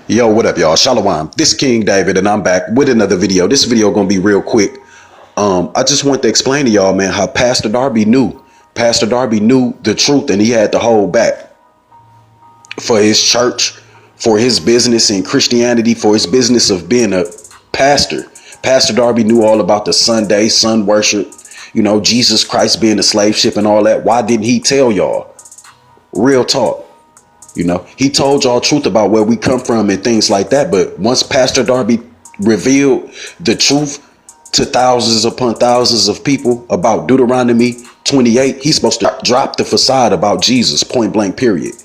Yo, what up, y'all? Shalom. This is King David, and I'm back with another video. This video gonna be real quick. I just want to explain to y'all, man, how Pastor Darby knew. Pastor Darby knew the truth, and he had to hold back for his church, for his business in Christianity, for his business of being a pastor. Pastor Darby knew all about the Sunday, sun worship, Jesus Christ being a slave ship and all that. Why didn't he tell y'all? Real talk. He told y'all truth about where we come from and things like that. But once Pastor Darby revealed the truth to thousands upon thousands of people about Deuteronomy 28, he's supposed to drop the facade about Jesus, point blank, period.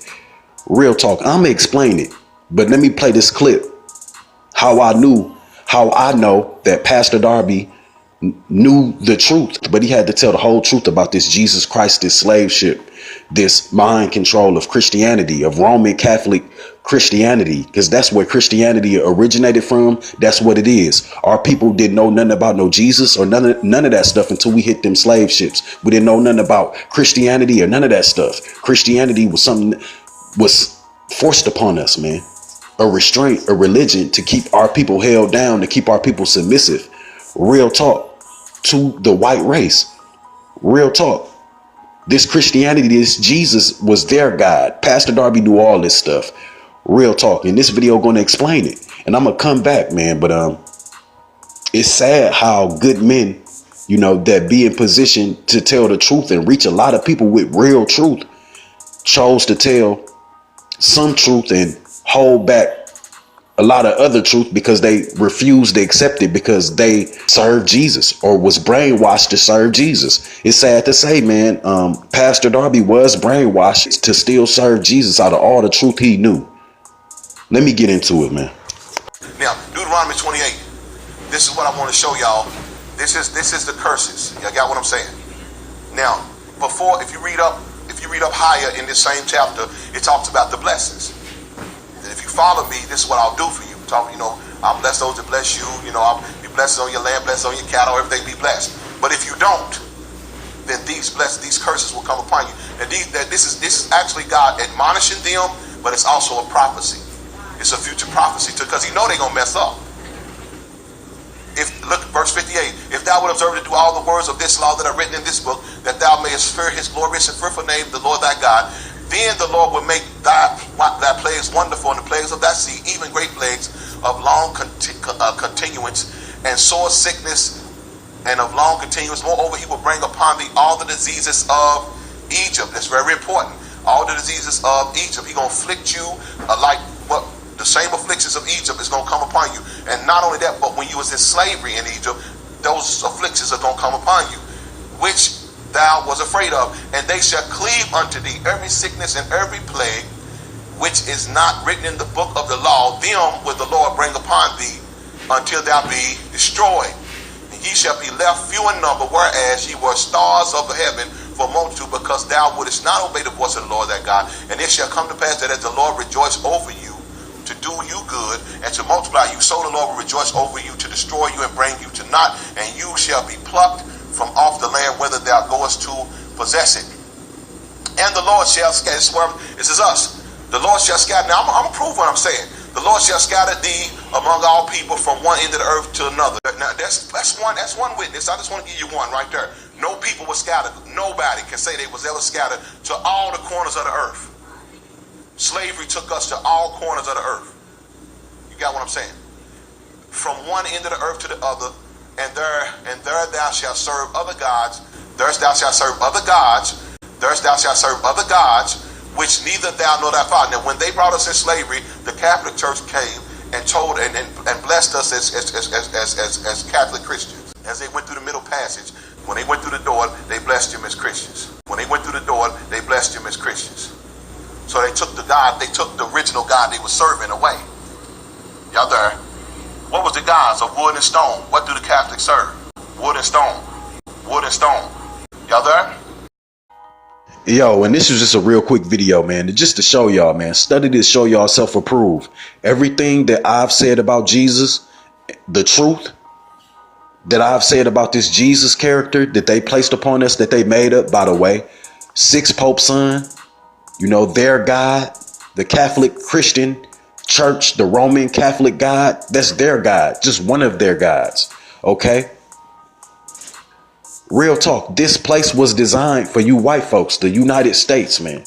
Real talk. I'm going to explain it. But let me play this clip. How I know that Pastor Darby knew the truth, but he had to tell the whole truth about this Jesus Christ, this slave ship, this mind control of Christianity, of Roman Catholic Christianity, because that's where Christianity originated from. That's what it is. Our people didn't know nothing about no Jesus or none of that stuff until we hit them slave ships. We didn't know nothing about Christianity or none of that stuff. Christianity was something that was forced upon us, man. A restraint, a religion to keep our people held down, to keep our people submissive. Real talk. To the white race. Real talk. This Christianity, this Jesus was their God. Pastor Darby knew all this stuff. Real talk. In this video, going to explain it. And I'm going to come back, man. But it's sad how good men, that be in position to tell the truth and reach a lot of people with real truth, chose to tell some truth and hold back a lot of other truth because they refused to accept it because they served Jesus or was brainwashed to serve Jesus. It's sad to say, man, Pastor Darby was brainwashed to still serve Jesus out of all the truth he knew. Let me get into it, man. Now, Deuteronomy 28. This is what I want to show y'all. This is the curses. Y'all got what I'm saying? Now, if you read up higher in this same chapter, it talks about the blessings. If you follow me, this is what I'll do for you. I'll bless those that bless you. I'll be blessed on your land, blessed on your cattle, everything be blessed. But if you don't, then these curses will come upon you. And this is actually God admonishing them, but it's also a prophecy. It's a future prophecy because He know they're gonna mess up. Look, verse 58. If thou would observe to do all the words of this law that are written in this book, that thou mayest fear His glorious and fearful name, the Lord thy God, then the Lord will make thy plagues wonderful, and the plagues of thy sea, even great plagues of long continuance, and sore sickness, and of long continuance. Moreover, He will bring upon thee all the diseases of Egypt. That's very important. All the diseases of Egypt. He gonna afflict you like what the same afflictions of Egypt is gonna come upon you. And not only that, but when you was in slavery in Egypt, those afflictions are gonna come upon you, which thou was afraid of, and they shall cleave unto thee every sickness and every plague which is not written in the book of the law. Them will the Lord bring upon thee until thou be destroyed. And ye shall be left few in number, whereas ye were stars of the heaven for multitude, because thou wouldest not obey the voice of the Lord thy God. And it shall come to pass that as the Lord rejoice over you to do you good and to multiply you, so the Lord will rejoice over you to destroy you and bring you to naught, and you shall be plucked from off the land whither thou goest to possess it. And the Lord shall scatter. This is us. The Lord shall scatter. Now I'm gonna prove what I'm saying. The Lord shall scatter thee among all people from one end of the earth to another. Now that's one witness. I just want to give you one right there. No people were scattered. Nobody can say they was ever scattered to all the corners of the earth. Slavery took us to all corners of the earth. You got what I'm saying? From one end of the earth to the other. And there thou shalt serve other gods. There thou shalt serve other gods. There thou shalt serve other gods, which neither thou nor thy father. Now, when they brought us in slavery, the Catholic Church came and told and blessed us as Catholic Christians. As they went through the middle passage, when they went through the door, they blessed them as Christians. When they went through the door, they blessed them as Christians. So they took the original God they were serving away. Y'all there? What was the gods of wood and stone? What do the Catholics serve? Wood and stone. Wood and stone. Y'all there? Yo, and this is just a real quick video, man, just to show y'all, man. Study this, show y'all self-approve. Everything that I've said about Jesus, the truth that I've said about this Jesus character that they placed upon us, that they made up, by the way, 6 Pope son, their God, the Catholic Christian church, the Roman Catholic God, that's their God, just one of their gods. Okay. Real talk. This place was designed for you white folks, the United States, man.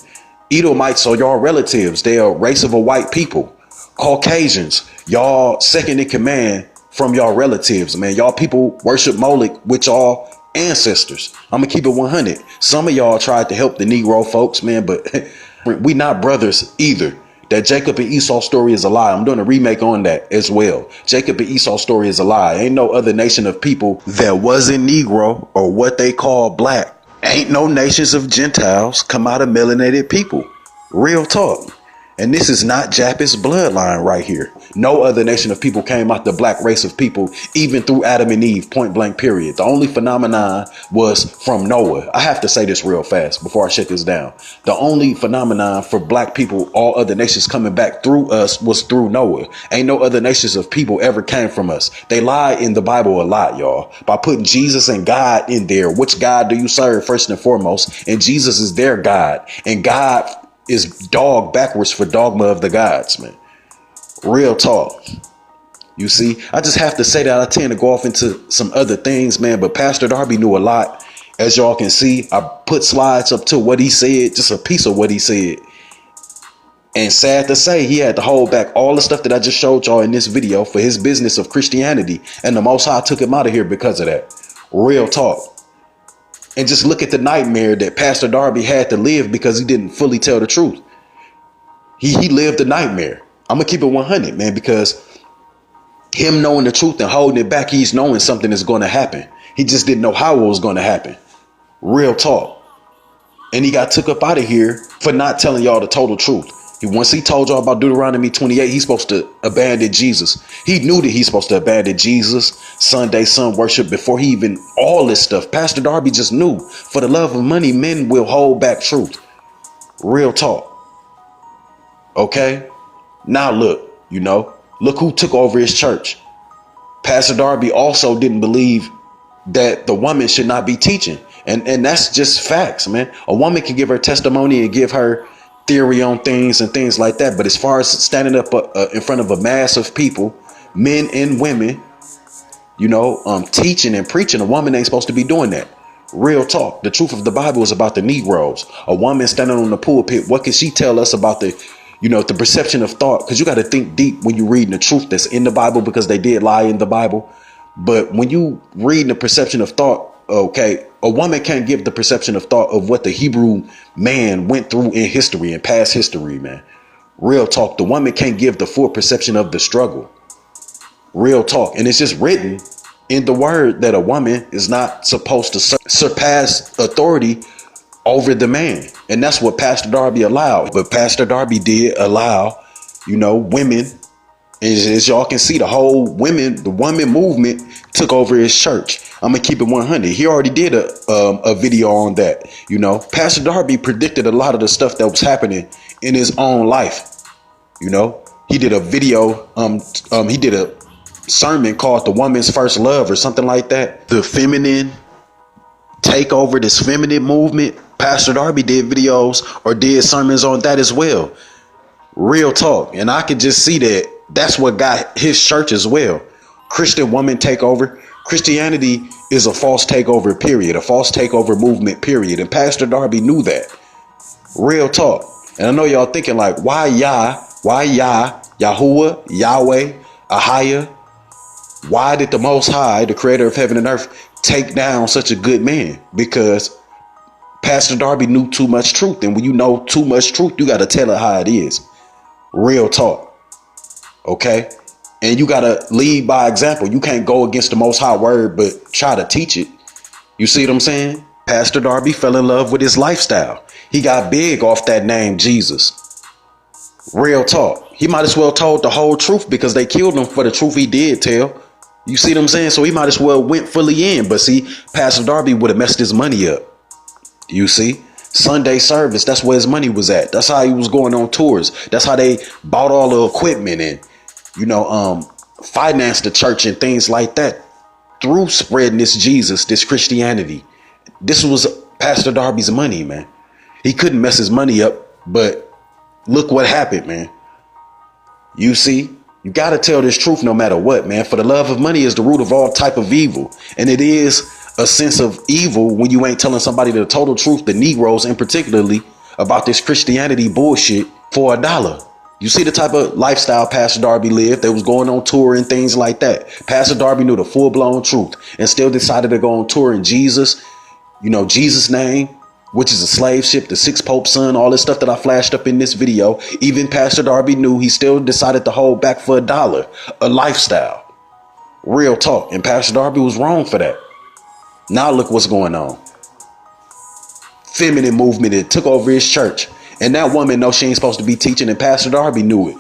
Edomites are y'all relatives. They're a race of a white people. Caucasians, y'all second in command from y'all relatives, man. Y'all people worship Moloch with y'all ancestors. I'm gonna keep it 100. Some of y'all tried to help the Negro folks, man, but we not brothers either. That Jacob and Esau story is a lie. I'm doing a remake on that as well. Jacob and Esau story is a lie. Ain't no other nation of people that wasn't Negro or what they call black. Ain't no nations of Gentiles come out of melanated people. Real talk. And this is not Japheth's bloodline right here. No other nation of people came out the black race of people, even through Adam and Eve, point blank period. The only phenomenon was from Noah. I have to say this real fast before I shut this down. The only phenomenon for black people, all other nations coming back through us, was through Noah. Ain't no other nations of people ever came from us. They lie in the Bible a lot, y'all, by putting Jesus and God in there. Which God do you serve first and foremost? And Jesus is their God, and God is dog backwards for dogma of the gods, man. Real talk. You see, I just have to say that I tend to go off into some other things, man. But Pastor Darby knew a lot. As y'all can see, I put slides up to what he said, just a piece of what he said. And sad to say, he had to hold back all the stuff that I just showed y'all in this video for his business of Christianity. And the Most High took him out of here because of that. Real talk. And just look at the nightmare that Pastor Darby had to live because he didn't fully tell the truth. He lived a nightmare. I'm going to keep it 100, man, because him knowing the truth and holding it back, he's knowing something is going to happen. He just didn't know how it was going to happen. Real talk. And he got took up out of here for not telling y'all the total truth. Once he told y'all about Deuteronomy 28, he's supposed to abandon Jesus. He knew that he's supposed to abandon Jesus, Sunday sun worship, before he even all this stuff. Pastor Darby just knew, for the love of money, men will hold back truth. Real talk. Okay. Now look, look who took over his church. Pastor Darby also didn't believe that the woman should not be teaching. And that's just facts, man. A woman can give her testimony and give her theory on things and things like that. But as far as standing up in front of a mass of people, men and women, teaching and preaching, a woman ain't supposed to be doing that. Real talk. The truth of the Bible is about the Negroes. A woman standing on the pulpit, what can she tell us about the perception of thought? Because you got to think deep when you're reading the truth that's in the Bible, because they did lie in the Bible. But when you read the perception of thought, okay, a woman can't give the perception of thought of what the Hebrew man went through in history and past history, man. Real talk. The woman can't give the full perception of the struggle. Real talk. And it's just written in the word that a woman is not supposed to surpass authority over the man. And that's what Pastor Darby allowed. But Pastor Darby did allow, women. As y'all can see, the women movement took over his church. I'm going to keep it 100. He already did a video on that. Pastor Darby predicted a lot of the stuff that was happening in his own life. He did a video. He did a sermon called The Woman's First Love or something like that. The feminine takeover, this feminine movement. Pastor Darby did videos or did sermons on that as well. Real talk. And I could just see that that's what got his church as well. Christian woman takeover. Christianity is a false takeover, period. A false takeover movement, period. And Pastor Darby knew that. Real talk. And I know y'all thinking like, why Yah, Yahuwah, Yahweh, Ahia? Why did the Most High, the creator of heaven and earth, take down such a good man? Because Pastor Darby knew too much truth. And when you know too much truth, you got to tell it how it is. Real talk. Okay. And you got to lead by example. You can't go against the Most High word, but try to teach it. You see what I'm saying? Pastor Darby fell in love with his lifestyle. He got big off that name, Jesus. Real talk. He might as well told the whole truth because they killed him for the truth he did tell. You see what I'm saying? So he might as well went fully in. But see, Pastor Darby would have messed his money up. You see? Sunday service, that's where his money was at. That's how he was going on tours. That's how they bought all the equipment and finance the church and things like that through spreading this Jesus, this Christianity. This was Pastor Darby's money, man. He couldn't mess his money up, but look what happened, man. You see, you got to tell this truth no matter what, man. For the love of money is the root of all type of evil. And it is a sense of evil when you ain't telling somebody the total truth, the Negroes in particularly, about this Christianity bullshit for $1. You see the type of lifestyle Pastor Darby lived. They was going on tour and things like that. Pastor Darby knew the full blown truth and still decided to go on tour in Jesus, Jesus' name, which is a slave ship, the six Pope son, all this stuff that I flashed up in this video. Even Pastor Darby knew he still decided to hold back for $1, a lifestyle. Real talk. And Pastor Darby was wrong for that. Now look what's going on. Feminine movement that took over his church. And that woman knows she ain't supposed to be teaching, and Pastor Darby knew it.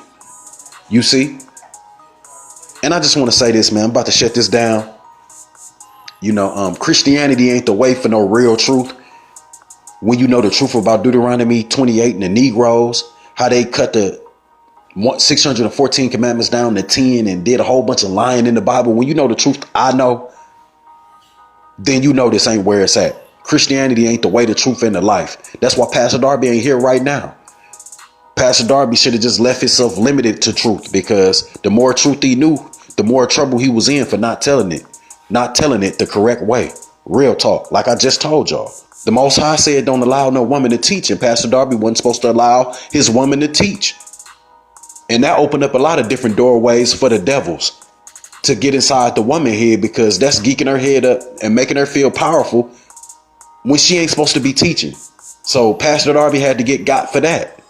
You see? And I just want to say this, man. I'm about to shut this down. Christianity ain't the way for no real truth. When you know the truth about Deuteronomy 28 and the Negroes, how they cut the 614 commandments down to 10 and did a whole bunch of lying in the Bible. When you know the truth I know, then you know this ain't where it's at. Christianity ain't the way, the truth, and the life. That's why Pastor Darby ain't here right now. Pastor Darby should have just left himself limited to truth, because the more truth he knew, the more trouble he was in for not telling it the correct way. Real talk. Like I just told y'all, the Most High said don't allow no woman to teach, and Pastor Darby wasn't supposed to allow his woman to teach. And that opened up a lot of different doorways for the devils to get inside the woman head, because that's geeking her head up and making her feel powerful when she ain't supposed to be teaching. So Pastor Darby had to get got for that.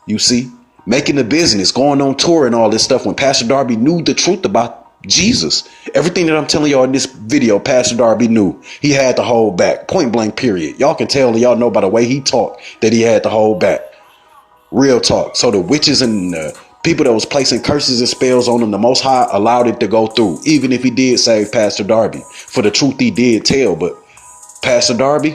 You see, making the business, going on tour and all this stuff, when Pastor Darby knew the truth about Jesus. Everything that I'm telling y'all in this video, Pastor Darby knew. He had to hold back. Point blank, period. Y'all can tell, y'all know by the way he talked that he had to hold back. Real talk. So the witches and people that was placing curses and spells on him, the Most High allowed it to go through, even if he did save Pastor Darby for the truth he did tell. But Pastor Darby,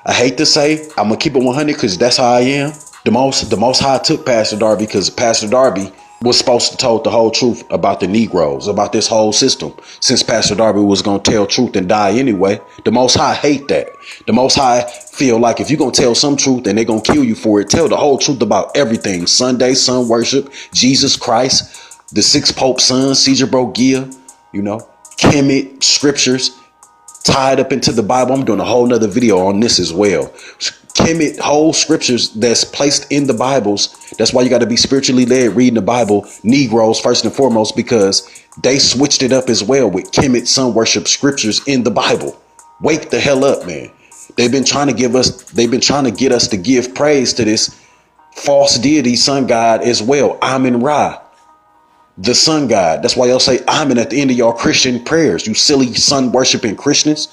I hate to say, I'm gonna keep it 100 because that's how I am. The most High took Pastor Darby, because Pastor Darby was supposed to told the whole truth about the Negroes, about this whole system. Since Pastor Darby was gonna tell truth and die anyway, the Most High hate that. The Most High feel like if you're gonna tell some truth and they're gonna kill you for it, tell the whole truth about everything. Sunday, sun worship, Jesus Christ, the six Pope sons, Caesar Borgia, Kemet, scriptures tied up into the Bible. I'm doing a whole nother video on this as well. Kemet, whole scriptures that's placed in the Bibles. That's why you got to be spiritually led reading the Bible. Negroes first and foremost, because they switched it up as well with Kemet sun worship scriptures in the Bible. Wake the hell up, man. They've been trying to get us to give praise to this false deity, sun god as well. Amen Ra, the sun god. That's why y'all say Amen at the end of y'all Christian prayers, you silly sun worshiping Christians.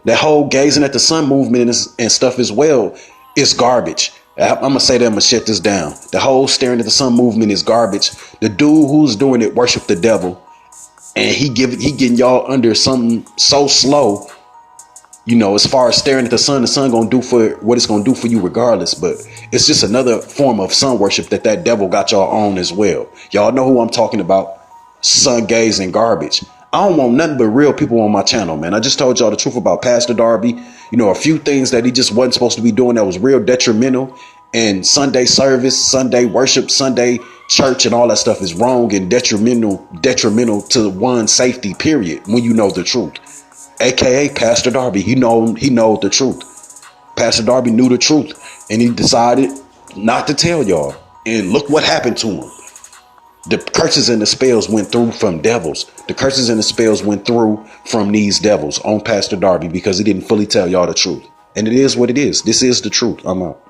That whole gazing at the sun movement and stuff as well is garbage. I'm going to say that, I'm going to shut this down. The whole staring at the sun movement is garbage. The dude who's doing it worship the devil, and he getting y'all under something so slow. As far as staring at the sun going to do for what it's going to do for you regardless. But it's just another form of sun worship that devil got y'all on as well. Y'all know who I'm talking about. Sun gazing garbage. I don't want nothing but real people on my channel, man. I just told y'all the truth about Pastor Darby. A few things that he just wasn't supposed to be doing that was real detrimental. And Sunday service, Sunday worship, Sunday church and all that stuff is wrong and detrimental to one's safety, period, when you know the truth. AKA Pastor Darby, he know the truth. Pastor Darby knew the truth, and he decided not to tell y'all. And look what happened to him. The curses and the spells went through from devils. The curses and the spells went through from these devils on Pastor Darby because he didn't fully tell y'all the truth. And it is what it is. This is the truth. I'm out.